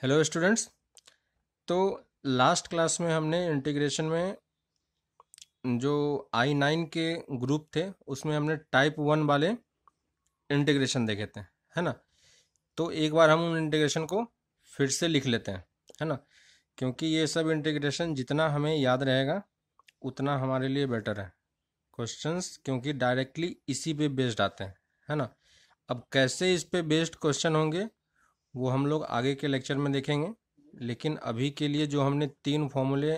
Hello students. तो last class में हमने इंटीग्रेशन में जो I9 के ग्रुप थे उसमें हमने टाइप 1 वाले इंटीग्रेशन देखे थे, है ना। तो एक बार हम उन इंटीग्रेशन को फिर से लिख लेते हैं, है ना, क्योंकि ये सब इंटीग्रेशन जितना हमें याद रहेगा उतना हमारे लिए बेटर है क्वेश्चंस, क्योंकि डायरेक्टली इसी पे बेस्ड आते हैं, है ना। अब कैसे इस पे बेस्ड क्वेश्चन होंगे वो हम लोग आगे के लेक्चर में देखेंगे, लेकिन अभी के लिए जो हमने 3 फॉर्मूले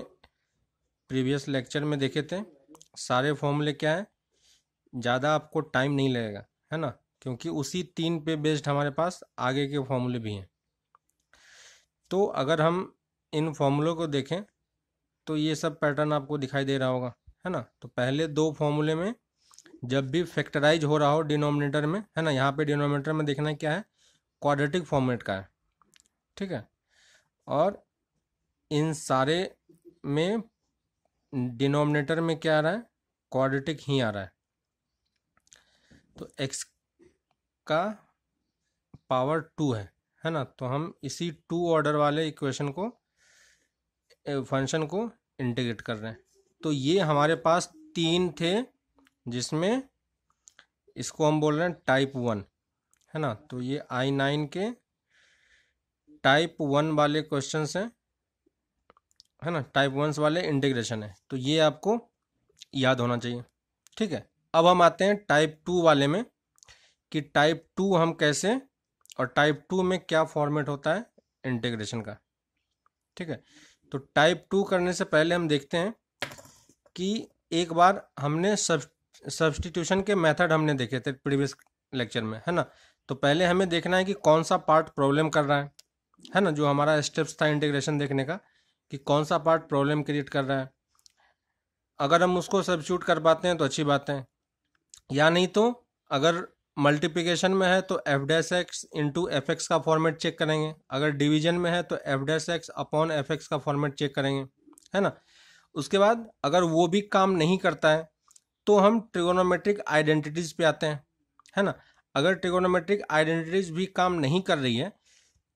प्रीवियस लेक्चर में देखे थे, सारे फॉर्मूले क्या हैं, ज़्यादा आपको टाइम नहीं लगेगा, है ना, क्योंकि उसी 3 पे बेस्ड हमारे पास आगे के फॉर्मूले भी हैं। तो अगर हम इन फॉर्मूलों को देखें तो ये सब पैटर्न आपको दिखाई दे रहा होगा, है ना। तो पहले 2 फॉर्मूले में जब भी फैक्टराइज हो रहा हो डिनोमिनेटर में, है ना, यहाँ पे डिनोमिनेटर में देखना क्या है, क्वाड्रेटिक फॉर्मेट का है, ठीक है। और इन सारे में डिनोमिनेटर में क्या आ रहा है, क्वाड्रेटिक ही आ रहा है। तो x का पावर 2 है ना। तो हम इसी 2 ऑर्डर वाले इक्वेशन को, फंक्शन को इंटीग्रेट कर रहे हैं। तो ये हमारे पास 3 थे, जिसमें इसको हम बोल रहे हैं टाइप 1, है ना। तो ये I9 के टाइप 1 वाले क्वेश्चन हैं, है ना, टाइप 1 वाले इंटीग्रेशन है। तो ये आपको याद होना चाहिए, ठीक है। अब हम आते हैं टाइप 2 वाले में कि टाइप 2 हम कैसे, और टाइप 2 में क्या फॉर्मेट होता है इंटीग्रेशन का, ठीक है। तो टाइप 2 करने से पहले हम देखते हैं कि एक बार हमने सब्स्टिट्यूशन के मेथड हमने देखे थे प्रीवियस लेक्चर में, है ना। तो पहले हमें देखना है कि कौन सा पार्ट प्रॉब्लम कर रहा है ना, जो हमारा स्टेप्स था इंटीग्रेशन देखने का, कि कौन सा पार्ट प्रॉब्लम क्रिएट कर रहा है। अगर हम उसको सब्स्टिट्यूट कर पाते हैं तो अच्छी बात है, या नहीं तो अगर मल्टीप्लिकेशन में है तो F dash x into F x का फॉर्मेट चेक करेंगे, अगर डिवीजन में है तो F dash x upon F x का फॉर्मेट चेक करेंगे, है ना। उसके बाद अगर वो भी काम नहीं करता है तो हम ट्रिगोनोमेट्रिक आइडेंटिटीज पे आते हैं, है ना। अगर ट्रिगोनोमेट्रिक आइडेंटिटीज भी काम नहीं कर रही है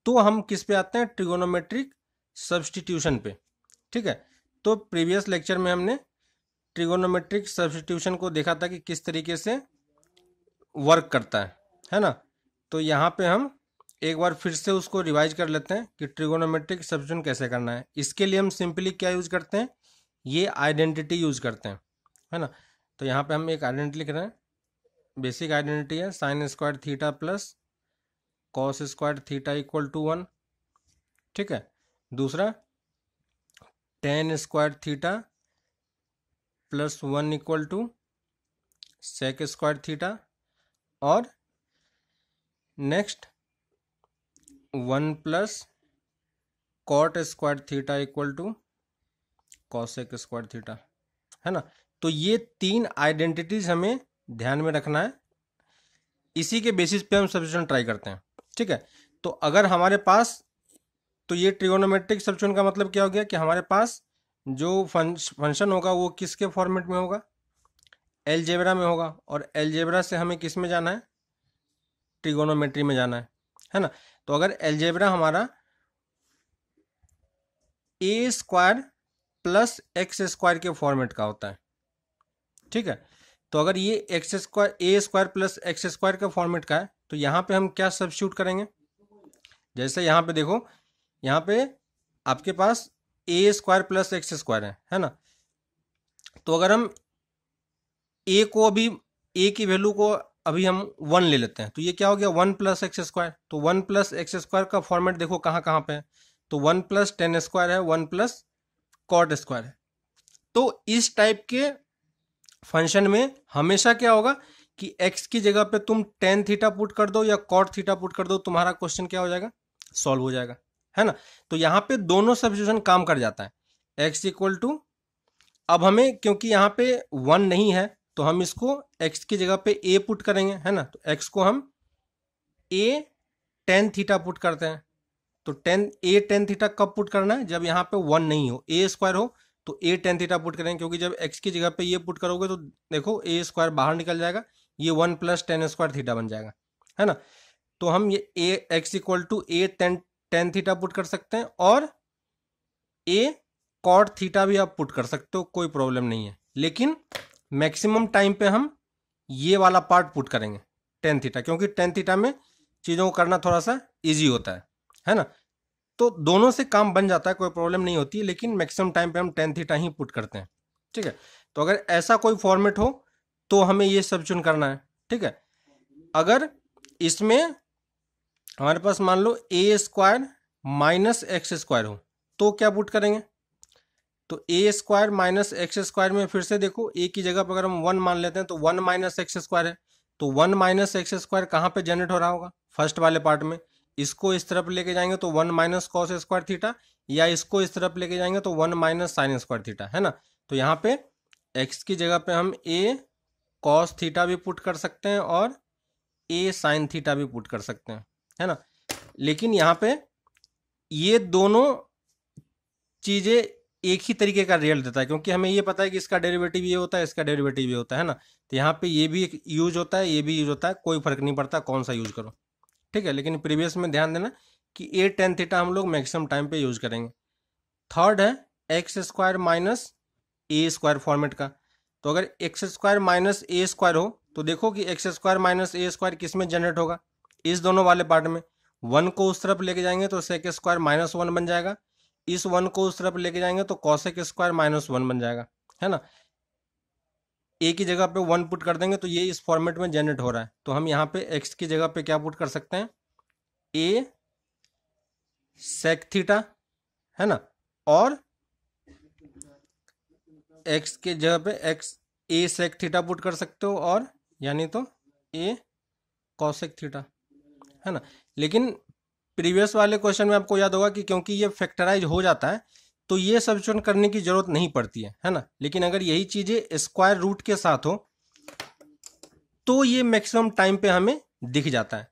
तो हम किस पे आते हैं, ट्रिगोनोमेट्रिक सब्स्टिट्यूशन पे, ठीक है। तो प्रीवियस लेक्चर में हमने ट्रिगोनोमेट्रिक सब्स्टिट्यूशन को देखा था कि किस तरीके से वर्क करता है ना। तो यहाँ पे हम एक बार फिर से उसको रिवाइज कर लेते हैं कि ट्रिगोनोमेट्रिक सब्स्टिट्यूशन कैसे करना है। इसके लिए हम सिंपली क्या यूज करते हैं, ये आइडेंटिटी यूज करते हैं, है ना। तो यहाँ पे हम एक आइडेंटिटी लिख रहे हैं, बेसिक आइडेंटिटी है sine square theta plus cos square theta equal to 1, ठीक है। दूसरा tan square theta plus 1 equal to sec square theta, और next 1 plus cot square theta equal to cosec square theta, है ना। तो ये 3 आइडेंटिटीज हमें ध्यान में रखना है, इसी के बेसिस पे हम सब्स्टिट्यूशन ट्राई करते हैं, ठीक है। तो अगर हमारे पास, तो ये ट्रिगोनोमेट्रिक सब्स्टिट्यूशन का मतलब क्या हो गया कि हमारे पास जो फंक्शन होगा वो किसके फॉर्मेट में होगा, एलजेब्रा में होगा, और एलजेब्रा से हमें किस में जाना है, ट्रिगोनोमेट्री में जाना है ना। तो अगर एलजेब्रा हमारा ए स्क्वायर प्लस एक्स स्क्वायर के फॉर्मेट का होता है, ठीक है। तो अगर ये x square a square plus x square का फॉर्मेट का है तो यहाँ पे हम क्या सब्स्टिट्यूट करेंगे, जैसे यहाँ पे देखो, यहाँ पे आपके पास ए स्क्वायर प्लस एक्स स्क्वायर है ना। तो अगर हम ए को अभी, ए की वैल्यू को अभी हम 1 ले लेते हैं तो ये क्या हो गया, 1 प्लस एक्स स्क्वायर। तो 1 प्लस एक्स स्क्वायर का फॉर्मेट देखो कहाँ कहाँ पे है, तो 1 प्लस टेन स्क्वायर है, 1 प्लस कॉट स्क्वायर है। तो इस टाइप के फंक्शन में हमेशा क्या होगा कि x की जगह पे तुम टेन थीटा पुट कर दो या कॉट थीटा पुट कर दो, तुम्हारा क्वेश्चन क्या हो जाएगा, सॉल्व हो जाएगा, है ना। तो यहाँ पे दोनों सब्स्टिट्यूशन काम कर जाता है, x इक्वल टू, अब हमें क्योंकि यहाँ पे 1 नहीं है तो हम इसको x की जगह पे a पुट करेंगे, है ना। तो x को हम a टेन थीटा पुट करते हैं। तो टेन थीटा कब पुट करना है, जब यहाँ पे 1 नहीं हो, a स्क्वायर हो तो a टेन थीटा पुट करेंगे, क्योंकि जब x की जगह पे ये पुट करोगे तो देखो a स्क्वायर बाहर निकल जाएगा, ये 1 प्लस टेन स्क्वायर थीटा बन जाएगा, है ना। तो हम ये a x equal to a tan theta put कर सकते हैं और ए कॉट थीटा भी आप पुट कर सकते हो, कोई प्रॉब्लम नहीं है। लेकिन मैक्सिमम टाइम पे हम ये वाला पार्ट पुट करेंगे टेन थीटा, क्योंकि टेन थीटा में चीज़ों को करना थोड़ा सा ईजी होता है ना। तो दोनों से काम बन जाता है, कोई प्रॉब्लम नहीं होती है, लेकिन मैक्सिमम टाइम पे हम टेन थीटा ही पुट करते हैं। ठीक है, तो अगर ऐसा कोई फॉर्मेट हो तो हमें ये सब चुन करना है। ठीक है, अगर इसमें हमारे पास मान लो a square minus x square हो तो क्या पुट करेंगे? तो a square minus x square में फिर से देखो, ए की जगह पर अगर हम 1 मान लेते हैं तो 1 माइनस एक्स स्क्वायर है, तो 1 माइनस एक्स स्क्वायर कहाँ पे जनरेट हो रहा होगा? फर्स्ट वाले पार्ट में। इसको इस तरफ लेके जाएंगे तो 1 माइनस कॉस स्क्वायर थीटा, या इसको इस तरफ लेके जाएंगे तो 1 माइनस साइन स्क्वायर थीटा, है ना। तो यहाँ पे एक्स की जगह पे हम ए कॉस थीटा भी पुट कर सकते हैं और ए साइन थीटा भी पुट कर सकते हैं, है ना। लेकिन यहाँ पे ये दोनों चीज़ें एक ही तरीके का रिजल्ट देता है, क्योंकि हमें ये पता है कि इसका डेरिवेटिव ये होता है, इसका डेरिवेटिव ये होता है ना। तो यहाँ पे ये भी यूज होता है, ये भी यूज होता है, कोई फर्क नहीं पड़ता कौन सा यूज करो। ठीक है, लेकिन प्रीवियस में ध्यान देना कि ए टेन थीटा हम लोग मैक्सिमम टाइम पे यूज करेंगे। थर्ड है x square minus a square format का। तो अगर x square minus a square हो तो देखो कि x square minus a square किस में जनरेट होगा? इस दोनों वाले पार्ट में। 1 को उस तरफ लेके जाएंगे तो सेक स्क्वायर माइनस 1 बन जाएगा, इस 1 को उस तरफ लेके जाएंगे तो कॉसेक स्क्वायर माइनस 1 बन जाएगा, है ना। ए की जगह पे 1 पुट कर देंगे तो ये इस फॉर्मेट में जनरेट हो रहा है, तो हम यहाँ पे एक्स की जगह पे क्या पुट कर सकते हैं? ए सेक थीटा, है ना, और एक्स के जगह पे एक्स ए सेक थीटा पुट कर सकते हो, और यानी तो ए कॉसेक थीटा, है ना। लेकिन प्रीवियस वाले क्वेश्चन में आपको याद होगा कि क्योंकि ये फैक्टराइज हो जाता है तो ये सब्स्टिट्यूट करने की जरूरत नहीं पड़ती है ना। लेकिन अगर यही चीजें स्क्वायर रूट के साथ हो तो ये मैक्सिमम टाइम पे हमें दिख जाता है।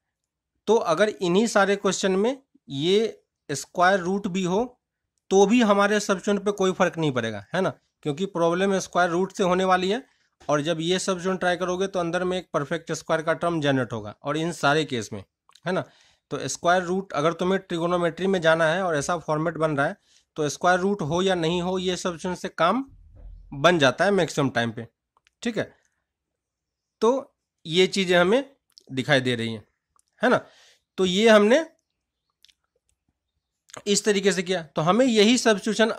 तो अगर इन्हीं सारे क्वेश्चन में ये स्क्वायर रूट भी हो तो भी हमारे सब्स्टिट्यूट पे कोई फर्क नहीं पड़ेगा, है ना, क्योंकि प्रॉब्लम स्क्वायर रूट से होने वाली है। और जब ये सब्स्टिट्यूट ट्राई करोगे तो अंदर में एक परफेक्ट स्क्वायर का टर्म जनरेट होगा, और इन सारे केस में, है ना। तो स्क्वायर रूट अगर तुम्हें ट्रिगोनोमेट्री में जाना है और ऐसा फॉर्मेट बन रहा है तो स्क्वायर रूट हो या नहीं हो ये सब्स्टिट्यूट से काम बन जाता है मैक्सिमम टाइम पे। ठीक है, तो ये चीजें हमें दिखाई दे रही हैं, है ना। तो ये हमने इस तरीके से किया, तो हमें यही सब्स्टिट्यूशन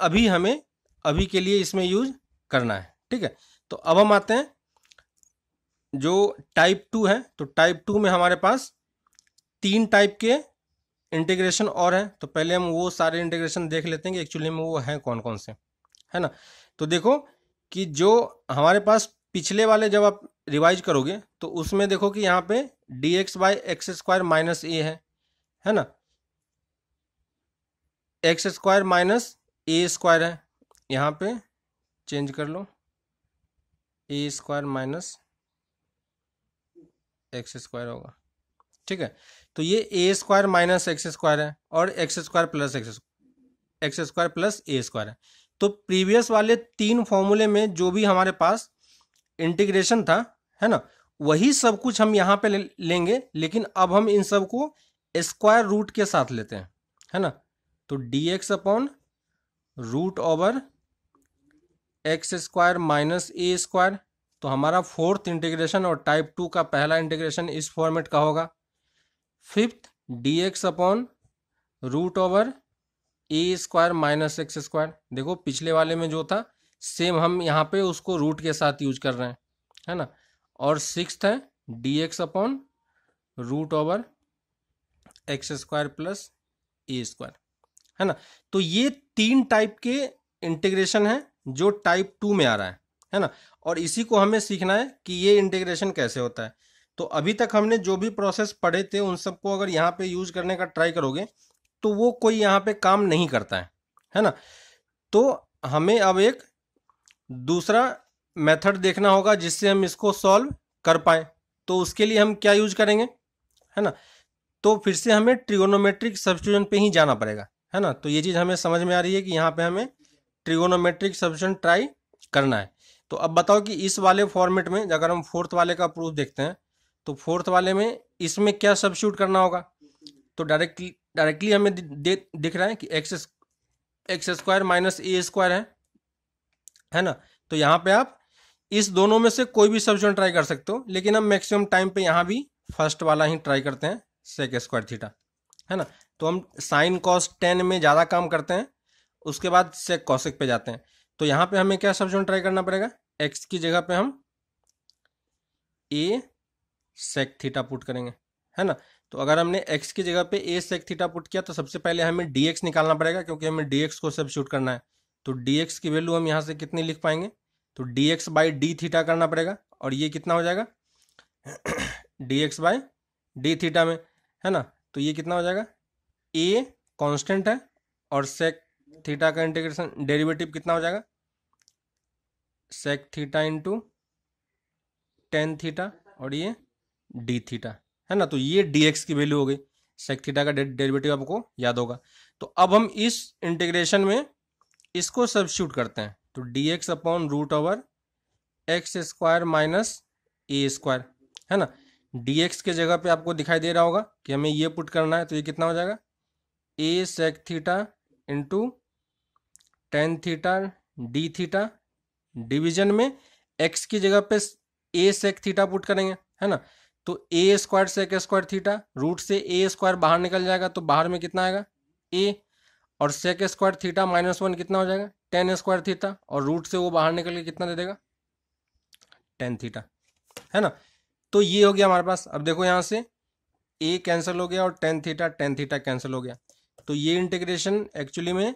अभी के लिए इसमें यूज करना है। ठीक है, तो अब हम आते हैं जो टाइप 2 है। तो टाइप 2 में हमारे पास 3 टाइप के इंटीग्रेशन और हैं। तो पहले हम वो सारे इंटीग्रेशन देख लेते हैं कि एक्चुअली में वो हैं कौन कौन से, है ना। तो देखो कि जो हमारे पास पिछले वाले जब आप रिवाइज करोगे तो उसमें देखो कि यहाँ पे d x by x square minus a है ना, x square minus a square है, यहाँ पे चेंज कर लो, a square minus x square होगा। ठीक है, तो ये a square minus x square है और x square plus x square plus a square है। तो प्रीवियस वाले 3 फॉर्मूले में जो भी हमारे पास इंटीग्रेशन था, है ना, वही सब कुछ हम यहाँ पे लेंगे, लेकिन अब हम इन सब को स्क्वायर रूट के साथ लेते हैं, है ना। तो d x upon root over x square minus a square. तो हमारा 4th इंटीग्रेशन और टाइप 2 का पहला इंटीग्रेशन इस फॉर्मेट का होगा। 5th d x upon root over a square minus x square. देखो पिछले वाले में जो था सेम हम यहाँ पे उसको रूट के साथ यूज कर रहे हैं, है ना। और 6th है d x upon root over x square plus a square, है ना। तो ये 3 टाइप के इंटीग्रेशन है जो टाइप 2 में आ रहा है ना। और इसी को हमें सीखना है कि ये इंटीग्रेशन कैसे होता है। तो अभी तक हमने जो भी प्रोसेस पढ़े थे उन सबको अगर यहाँ पे यूज करने का ट्राई करोगे तो वो कोई यहाँ पे काम नहीं करता है ना। तो हमें अब एक दूसरा मेथड देखना होगा जिससे हम इसको सॉल्व कर पाए। तो उसके लिए हम क्या यूज करेंगे, है ना। तो फिर से हमें ट्रिगोनोमेट्रिक सब्स्टिट्यूशन पे ही जाना पड़ेगा, है ना। तो ये चीज़ हमें समझ में आ रही है कि यहाँ पे हमें ट्रिगोनोमेट्रिक सब्स्टिट्यूशन ट्राई करना है। तो अब बताओ कि इस वाले फॉर्मेट में अगर हम 4th वाले का प्रूफ देखते हैं तो 4th वाले में इसमें क्या सब्स्टिट्यूट करना होगा। तो डायरेक्टली हमें दिख रहा है कि x square minus a square है ना। तो यहाँ पे आप इस दोनों में से कोई भी सब्स्टिट्यूशन ट्राई कर सकते हो, लेकिन हम मैक्सिमम टाइम पे यहाँ भी फर्स्ट वाला ही ट्राई करते हैं, सेक स्क्वायर थीटा, है ना। तो हम साइन कॉस टेन में ज़्यादा काम करते हैं, उसके बाद सेक कॉसेक पे जाते हैं। तो यहाँ पे हमें क्या सब्स्टिट्यूशन ट्राई करना पड़ेगा, एक्स की जगह पे हम ए सेक थीटा पुट करेंगे, है ना। तो अगर हमने x की जगह पे a सेक थीटा पुट किया तो सबसे पहले हमें dx निकालना पड़ेगा, क्योंकि हमें dx को सब्स्टिट्यूट करना है। तो dx की वैल्यू हम यहाँ से कितनी लिख पाएंगे, तो dx बाई डी थीटा करना पड़ेगा, और ये कितना हो जाएगा dx बाई डी थीटा में, है ना। तो ये कितना हो जाएगा, a कांस्टेंट है और सेक थीटा का इंटीग्रेशन डेरिवेटिव कितना हो जाएगा, sec theta into tan theta, और ये डी थीटा, है ना। तो ये dx की वैल्यू हो गई, सेक थीटा का डेरिवेटिव आपको याद होगा। तो अब हम इस इंटीग्रेशन में इसको सब्स्टिट्यूट करते हैं, तो dx upon root over x square minus a square, है ना। dx के जगह पे आपको दिखाई दे रहा होगा कि हमें ये पुट करना है, तो ये कितना हो जाएगा, a sec theta into tan theta d theta, division में x की जगह पे ए सेक थीटा पुट करेंगे, है ना। तो a square sec square theta, root से ए स्क्वायर बाहर निकल जाएगा, तो बाहर में कितना आएगा ए, और sec square theta minus one कितना हो जाएगा, टेन स्क्वायर थीटा, और रूट से वो बाहर निकल के कितना दे देगा, टेन थीटा, है ना। तो ये हो गया हमारे पास। अब देखो यहाँ से ए कैंसिल हो गया और टेन थीटा कैंसिल हो गया। तो ये इंटीग्रेशन एक्चुअली में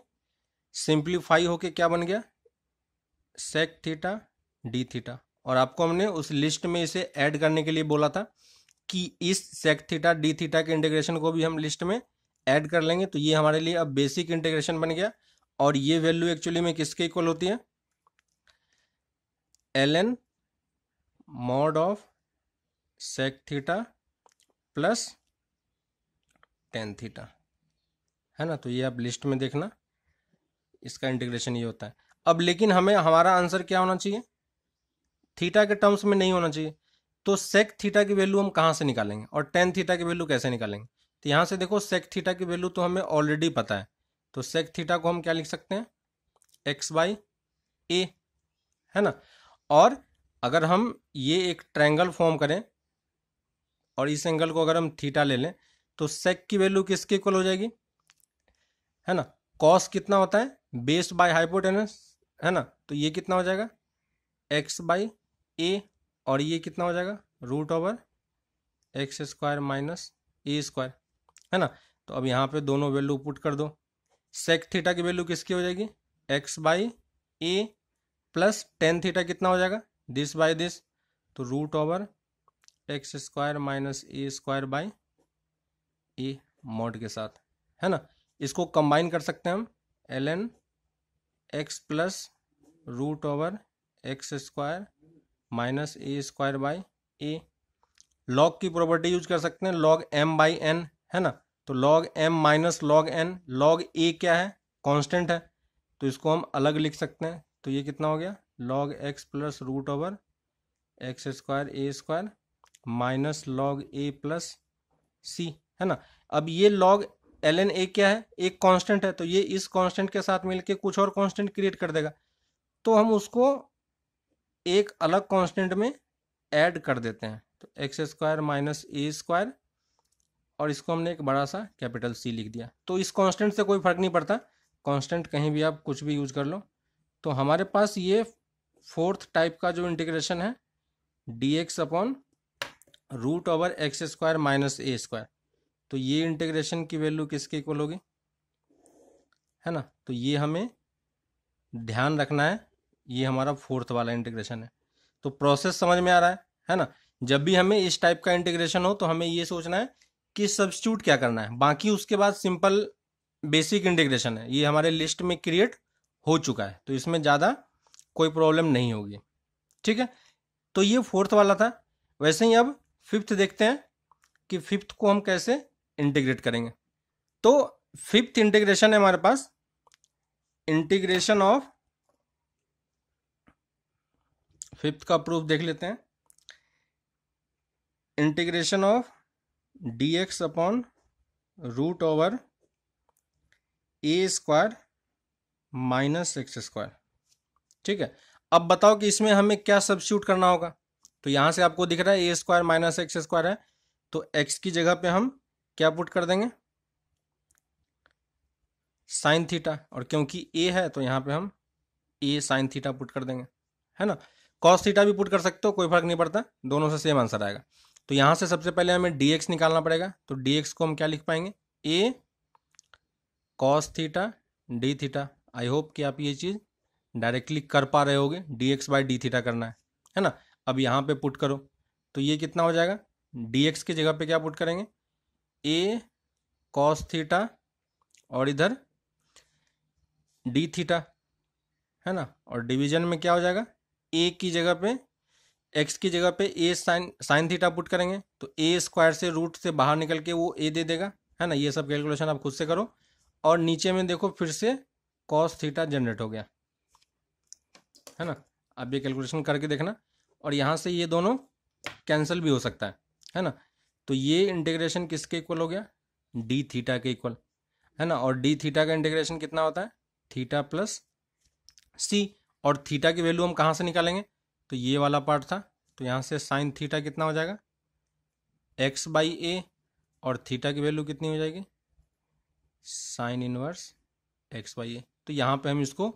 सिंप्लीफाई होके क्या बन गया, सेक थीटा डी थीटा। और आपको हमने उस लिस्ट में इसे ऐड करने के लिए बोला था कि इस सेक थीटा डी थीटा के इंटीग्रेशन को भी हम लिस्ट में ऐड कर लेंगे। तो ये हमारे लिए अब बेसिक इंटीग्रेशन बन गया, और ये वैल्यू एक्चुअली में किसके इक्वल होती है, ln mod of sec theta plus tan theta, है ना। तो ये आप लिस्ट में देखना, इसका इंटीग्रेशन ये होता है। अब लेकिन हमें हमारा आंसर क्या होना चाहिए, थीटा के टर्म्स में नहीं होना चाहिए। तो सेक थीटा की वैल्यू हम कहाँ से निकालेंगे और टेन थीटा की वैल्यू कैसे निकालेंगे। तो यहाँ से देखो सेक थीटा की वैल्यू तो हमें ऑलरेडी पता है, तो सेक थीटा को हम क्या लिख सकते हैं, एक्स बाई ए, है ना। और अगर हम ये एक ट्रायंगल फॉर्म करें और इस एंगल को अगर हम थीटा ले लें, तो सेक की वैल्यू किसके इक्वल हो जाएगी, है ना। कॉस कितना होता है, बेस बाय हाइपोटेनस, है ना। तो ये कितना हो जाएगा, एक्स बाई ए, और ये कितना हो जाएगा, root over x square minus a square, है ना। तो अब यहाँ पे दोनों वैल्यू पुट कर दो, सेक थीटा की वैल्यू किसकी हो जाएगी, x by a plus tan theta कितना हो जाएगा, दिस बाय दिस, तो root over x square minus a square by a mod के साथ, है ना। इसको कंबाइन कर सकते हैं हम, ln x plus root over x square minus a square by a. Log की प्रॉपर्टी यूज कर सकते हैं, लॉग एम बाई एन, है ना। तो log m minus log n, log a क्या है, कांस्टेंट है, तो इसको हम अलग लिख सकते हैं। तो ये कितना हो गया, log x plus root over x square a square minus log a plus c, है ना। अब ये लॉग ln ए क्या है, एक कांस्टेंट है, तो ये इस कांस्टेंट के साथ मिलके कुछ और कांस्टेंट क्रिएट कर देगा, तो हम उसको एक अलग कांस्टेंट में ऐड कर देते हैं। तो x square minus a square, और इसको हमने एक बड़ा सा कैपिटल सी लिख दिया। तो इस कांस्टेंट से कोई फर्क नहीं पड़ता, कांस्टेंट कहीं भी आप कुछ भी यूज कर लो। तो हमारे पास ये फोर्थ टाइप का जो इंटीग्रेशन है, d x upon root over x square minus a square, तो ये इंटीग्रेशन की वैल्यू किसके इक्वल होगी, है ना। तो ये हमें ध्यान रखना है, ये हमारा फोर्थ वाला इंटीग्रेशन है। तो प्रोसेस समझ में आ रहा है ना। जब भी हमें इस टाइप का इंटीग्रेशन हो तो हमें ये सोचना है कि सब्स्टिट्यूट क्या करना है, बाकी उसके बाद सिंपल बेसिक इंटीग्रेशन है, ये हमारे लिस्ट में क्रिएट हो चुका है, तो इसमें ज़्यादा कोई प्रॉब्लम नहीं होगी, ठीक है। तो ये फोर्थ वाला था। वैसे ही अब फिफ्थ देखते हैं कि फिफ्थ को हम कैसे इंटीग्रेट करेंगे। तो फिफ्थ इंटीग्रेशन है हमारे पास, इंटीग्रेशन ऑफ, फिफ्थ का प्रूफ देख लेते हैं, integration of d x upon root over a square minus x square. ठीक है, अब बताओ कि इसमें हमें क्या सब्स्टिट्यूट करना होगा। तो यहाँ से आपको दिख रहा है ए स्क्वायर माइनस एक्स स्क्वायर है, तो एक्स की जगह पे हम क्या पुट कर देंगे, साइन थीटा, और क्योंकि ए है तो यहाँ पे हम ए साइन थीटा पुट कर देंगे, है ना। कॉस थीटा भी पुट कर सकते हो, कोई फर्क नहीं पड़ता, दोनों से सेम आंसर आएगा। तो यहाँ से सबसे पहले हमें डी एक्स निकालना पड़ेगा, तो डी एक्स को हम क्या लिख पाएंगे, a cos theta d theta. I hope कि आप ये चीज़ डायरेक्टली कर पा रहे होगे, d x by d theta करना है ना। अब यहाँ पे पुट करो, तो ये कितना हो जाएगा, डी एक्स की जगह पे क्या पुट करेंगे, ए कॉस थीटा और इधर डी थीटा, है ना। और डिवीजन में क्या हो जाएगा, ए की जगह पे एक्स की जगह पे ए साइन साइन थीटा पुट करेंगे, तो ए स्क्वायर से रूट से बाहर निकल के वो ए दे देगा, है ना। ये सब कैलकुलेशन आप खुद से करो। और नीचे में देखो फिर से कॉस थीटा जनरेट हो गया, है ना। अब ये कैलकुलेशन करके देखना, और यहाँ से ये दोनों कैंसिल भी हो सकता है ना। तो ये इंटीग्रेशन किसके इक्वल हो गया, डी थीटा के इक्वल, है ना। और डी थीटा का इंटीग्रेशन कितना होता है, थीटा प्लस सी। और थीटा की वैल्यू हम कहाँ से निकालेंगे, तो ये वाला पार्ट था, तो यहाँ से साइन थीटा कितना हो जाएगा, एक्स बाई ए, और थीटा की वैल्यू कितनी हो जाएगी, साइन इनवर्स एक्स बाई ए। तो यहाँ पे हम इसको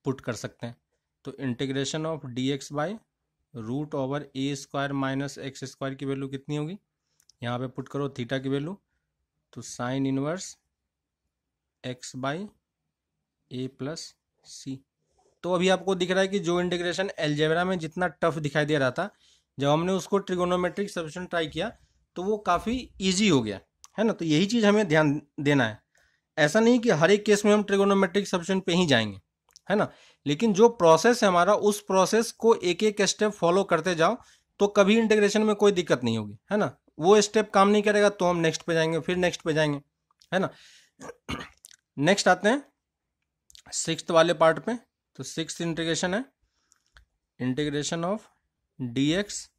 पुट कर सकते हैं। तो integration of d x by root over a square minus x square की वैल्यू कितनी होगी, यहाँ पे पुट करो थीटा की वैल्यू, तो sine inverse x by a plus c. तो अभी आपको दिख रहा है कि जो इंटीग्रेशन एलजेब्रा में जितना टफ दिखाई दे रहा था, जब हमने उसको ट्रिगोनोमेट्रिक सब्स्टिट्यूशन ट्राई किया तो वो काफ़ी इजी हो गया, है ना। तो यही चीज़ हमें ध्यान देना है। ऐसा नहीं कि हर एक केस में हम ट्रिगोनोमेट्रिक सब्स्टिट्यूशन पे ही जाएंगे, है ना। लेकिन जो प्रोसेस है हमारा, उस प्रोसेस को एक एक स्टेप फॉलो करते जाओ, तो कभी इंटीग्रेशन में कोई दिक्कत नहीं होगी, है ना। वो स्टेप काम नहीं करेगा तो हम नेक्स्ट पे जाएंगे, फिर नेक्स्ट पे जाएंगे, है ना। नेक्स्ट आते हैं सिक्स्थ वाले पार्ट पे। तो सिक्स्थ इंटीग्रेशन है integration of d x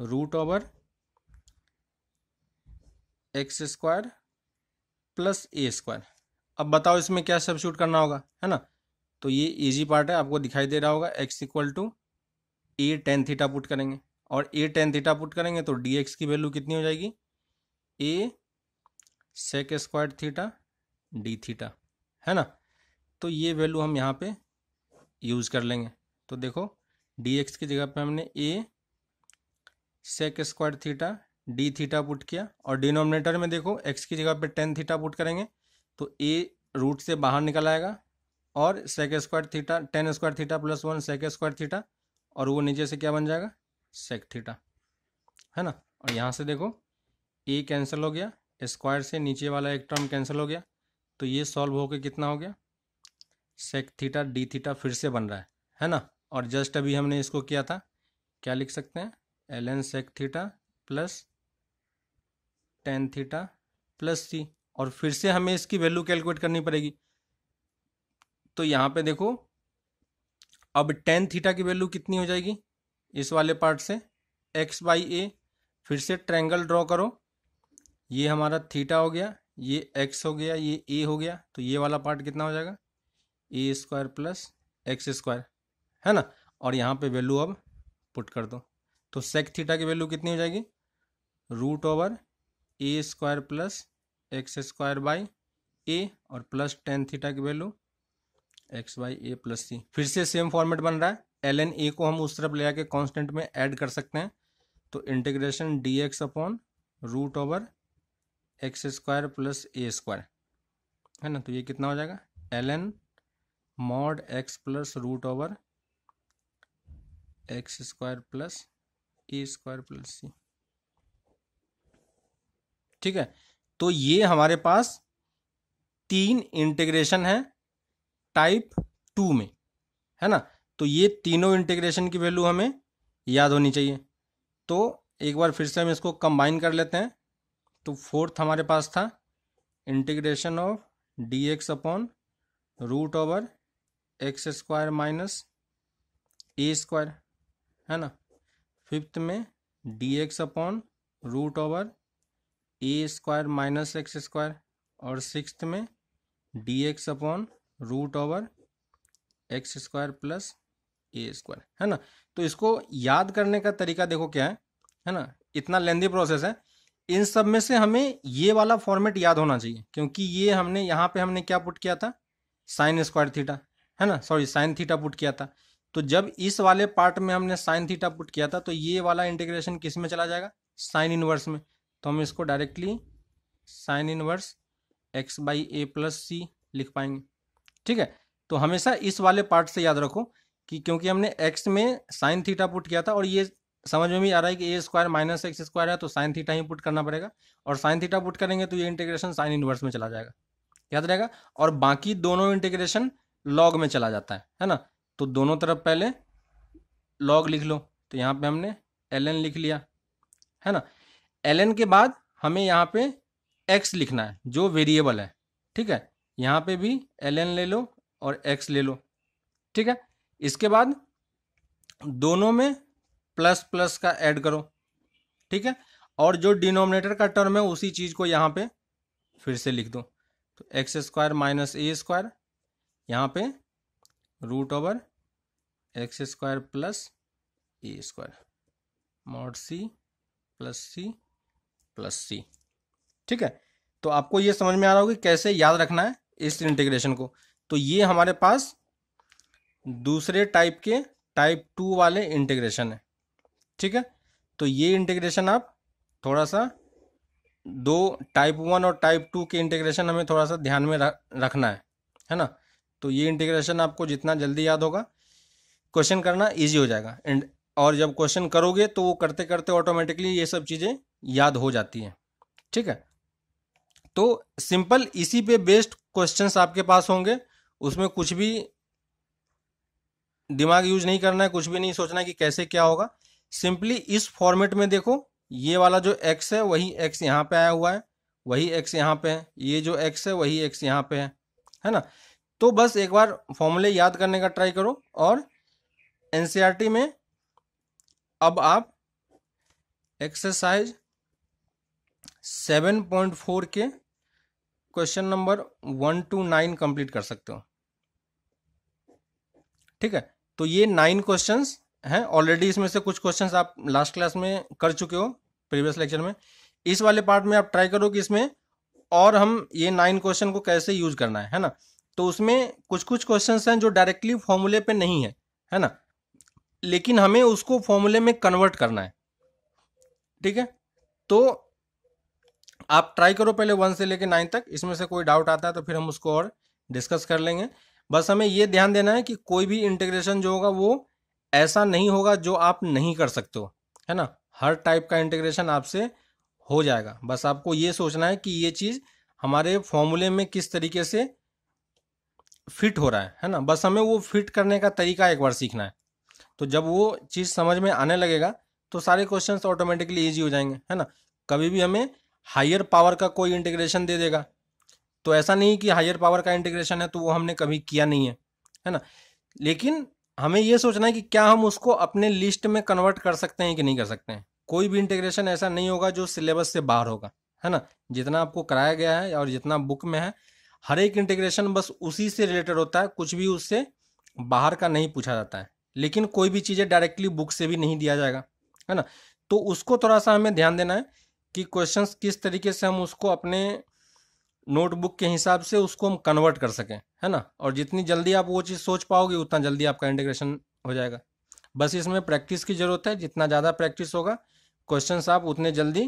root over x square plus a square. अब बताओ इसमें क्या सब्स्टिट्यूट करना होगा, है ना। तो ये इजी पार्ट है, आपको दिखाई दे रहा होगा, x equal to a tan theta put करेंगे, और ए टेन थीटा पुट करेंगे तो डी एक्स की वैल्यू कितनी हो जाएगी, a sec square theta d theta, है ना। तो ये वैल्यू हम यहाँ पे यूज़ कर लेंगे। तो देखो डी एक्स की जगह पे हमने a sec square theta d theta put किया, और डिनोमिनेटर में देखो एक्स की जगह पे टेन थीटा पुट करेंगे, तो ए रूट से बाहर निकल आएगा, और sec square theta tan square theta plus one sec square theta, और वो नीचे से क्या बन जाएगा, सेक थीटा, है ना। और यहाँ से देखो ए कैंसिल हो गया, स्क्वायर से नीचे वाला एक टर्म कैंसिल हो गया, तो ये सॉल्व होकर कितना हो गया, सेक थीटा डी थीटा फिर से बन रहा है ना। और जस्ट अभी हमने इसको किया था, क्या लिख सकते हैं, l n sec theta plus tan theta plus c, और फिर से हमें इसकी वैल्यू कैलकुलेट करनी पड़ेगी। तो यहाँ पे देखो अब टेन थीटा की वैल्यू कितनी हो जाएगी, इस वाले पार्ट से एक्स बाई ए, फिर से ट्रायंगल ड्रॉ करो, ये हमारा थीटा हो गया, ये एक्स हो गया, ये ए हो गया, तो ये वाला पार्ट कितना हो जाएगा, ए स्क्वायर प्लस एक्स स्क्वायर, है ना। और यहाँ पे वैल्यू अब पुट कर दो, तो सेक थीटा की वैल्यू कितनी हो जाएगी, root over a square plus x square by a, और प्लस टेन थीटा की value x by a plus c. फिर से सेम फॉर्मेट बन रहा है, एल एन ए को हम उस तरफ ले आके कांस्टेंट में ऐड कर सकते हैं, तो integration d x upon root over x square plus a square, है ना। तो ये कितना हो जाएगा, l n mod x plus root over x square plus a square plus c. ठीक है, तो ये हमारे पास तीन इंटीग्रेशन है टाइप टू में, है ना। तो ये तीनों इंटीग्रेशन की वैल्यू हमें याद होनी चाहिए। तो एक बार फिर से हम इसको कंबाइन कर लेते हैं। तो फोर्थ हमारे पास था integration of d x upon root over x square minus a square, है ना। फिफ्थ में d x upon root over a square minus x square, और सिक्स्थ में d x upon root over x square plus a square, है ना। तो इसको याद करने का तरीका देखो क्या है ना। इतना लेंदी प्रोसेस है, इन सब में से हमें ये वाला फॉर्मेट याद होना चाहिए, क्योंकि ये हमने यहाँ पे हमने क्या पुट किया था, साइन स्क्वायर थीटा, है ना, सॉरी साइन थीटा पुट किया था। तो जब इस वाले पार्ट में हमने साइन थीटा पुट किया था, तो ये वाला इंटीग्रेशन किस में चला जाएगा, साइन इनवर्स में। तो हम इसको directly sine inverse x by a plus c लिख पाएंगे, ठीक है। तो हमेशा इस वाले पार्ट से याद रखो कि क्योंकि हमने एक्स में साइन थीटा पुट किया था, और ये समझ में भी आ रहा है कि ए स्क्वायर माइनस एक्स स्क्वायर है, तो साइन थीटा ही पुट करना पड़ेगा, और साइन थीटा पुट करेंगे तो ये इंटीग्रेशन साइन इनवर्स में चला जाएगा, याद रहेगा। और बाकी दोनों इंटीग्रेशन लॉग में चला जाता है ना। तो दोनों तरफ पहले लॉग लिख लो, तो यहाँ पे हमने ln लिख लिया, है ना। ln के बाद हमें यहाँ पे x लिखना है जो वेरिएबल है, ठीक है। यहाँ पे भी ln ले लो और x ले लो, ठीक है। इसके बाद दोनों में प्लस प्लस का ऐड करो, ठीक है। और जो डिनोमिनेटर का टर्म है उसी चीज को यहाँ पे फिर से लिख दो, तो x square minus a square, यहाँ पे root over x square plus a square mod c plus c plus c, ठीक है। तो आपको ये समझ में आ रहा होगा कि कैसे याद रखना है इस इंटीग्रेशन को। तो ये हमारे पास दूसरे टाइप के टाइप 2 वाले इंटीग्रेशन है, ठीक है। तो ये इंटीग्रेशन आप थोड़ा सा दो टाइप 1 और टाइप 2 के इंटीग्रेशन हमें थोड़ा सा ध्यान में रखना है ना। तो ये इंटीग्रेशन आपको जितना जल्दी याद होगा, क्वेश्चन करना इजी हो जाएगा, एंड और जब क्वेश्चन करोगे तो वो करते करते ऑटोमेटिकली ये सब चीज़ें याद हो जाती हैं, ठीक है। तो सिंपल इसी पे बेस्ड क्वेश्चंस आपके पास होंगे, उसमें कुछ भी दिमाग यूज नहीं करना है, कुछ भी नहीं सोचना है कि कैसे क्या होगा। सिंपली इस फॉर्मेट में देखो, ये वाला जो x है वही x यहाँ पे आया हुआ है, वही x यहाँ पे है, ये जो x है वही x यहाँ पे है ना। तो बस एक बार फॉर्मूले याद करने का ट्राई करो, और एनसीईआरटी में अब आप एक्सरसाइज 7.4 के क्वेश्चन नंबर 1 to 9 कंप्लीट कर सकते हो, ठीक है। तो ये 9 क्वेश्चंस हैं ऑलरेडी, इसमें से कुछ क्वेश्चंस आप लास्ट क्लास में कर चुके हो प्रीवियस लेक्चर में। इस वाले पार्ट में आप ट्राई करो कि इसमें और हम ये 9 क्वेश्चन को कैसे यूज करना है ना। तो उसमें कुछ कुछ क्वेश्चंस हैं जो डायरेक्टली फॉर्मूले पे नहीं है ना, लेकिन हमें उसको फॉर्मूले में कन्वर्ट करना है, ठीक है। तो आप ट्राई करो पहले 1 से लेकर 9 तक, इसमें से कोई डाउट आता है तो फिर हम उसको और डिस्कस कर लेंगे। बस हमें ये ध्यान देना है कि कोई भी इंटीग्रेशन जो होगा वो ऐसा नहीं होगा जो आप नहीं कर सकते हो, है ना। हर टाइप का इंटीग्रेशन आपसे हो जाएगा, बस आपको ये सोचना है कि ये चीज़ हमारे फॉर्मूले में किस तरीके से फिट हो रहा है ना। बस हमें वो फिट करने का तरीका एक बार सीखना है। तो जब वो चीज़ समझ में आने लगेगा तो सारे क्वेश्चंस ऑटोमेटिकली ईजी हो जाएंगे, है ना। कभी भी हमें हायर पावर का कोई इंटीग्रेशन दे देगा तो ऐसा नहीं कि हायर पावर का इंटीग्रेशन है तो वो हमने कभी किया नहीं है ना। लेकिन हमें ये सोचना है कि क्या हम उसको अपने लिस्ट में कन्वर्ट कर सकते हैं कि नहीं कर सकते हैं। कोई भी इंटीग्रेशन ऐसा नहीं होगा जो सिलेबस से बाहर होगा, है ना। जितना आपको कराया गया है और जितना बुक में है, हर एक इंटीग्रेशन बस उसी से रिलेटेड होता है, कुछ भी उससे बाहर का नहीं पूछा जाता है। लेकिन कोई भी चीज़ें डायरेक्टली बुक से भी नहीं दिया जाएगा, है ना। तो उसको थोड़ा सा हमें ध्यान देना है कि क्वेश्चंस किस तरीके से हम उसको अपने नोटबुक के हिसाब से उसको हम कन्वर्ट कर सकें, है ना। और जितनी जल्दी आप वो चीज़ सोच पाओगे उतना जल्दी आपका इंटीग्रेशन हो जाएगा। बस इसमें प्रैक्टिस की ज़रूरत है, जितना ज़्यादा प्रैक्टिस होगा क्वेश्चंस आप उतने जल्दी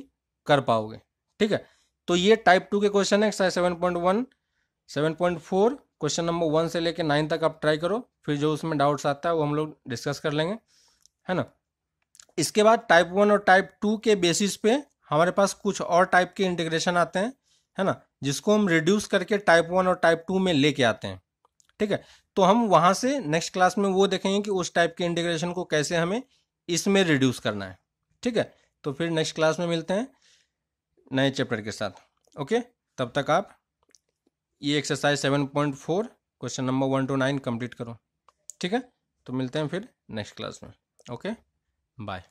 कर पाओगे, ठीक है। तो ये टाइप 2 के क्वेश्चन है, एक्सरसाइज 7.1 7.4 क्वेश्चन नंबर 1 से लेकर 9 तक आप ट्राई करो, फिर जो उसमें डाउट्स आता है वो हम लोग डिस्कस कर लेंगे, है ना। इसके बाद टाइप 1 और टाइप 2 के बेसिस पे हमारे पास कुछ और टाइप के इंटीग्रेशन आते हैं, है ना, जिसको हम रिड्यूस करके टाइप 1 और टाइप 2 में लेके आते हैं, ठीक है। तो हम वहाँ से नेक्स्ट क्लास में वो देखेंगे कि उस टाइप के इंटीग्रेशन को कैसे हमें इसमें रिड्यूस करना है, ठीक है। तो फिर नेक्स्ट क्लास में मिलते हैं नए चैप्टर के साथ, ओके। तब तक आप ये exercise 7.4 question number 1 to 9 complete करो, ठीक है। तो मिलते हैं फिर नेक्स्ट क्लास में, ओके, बाय।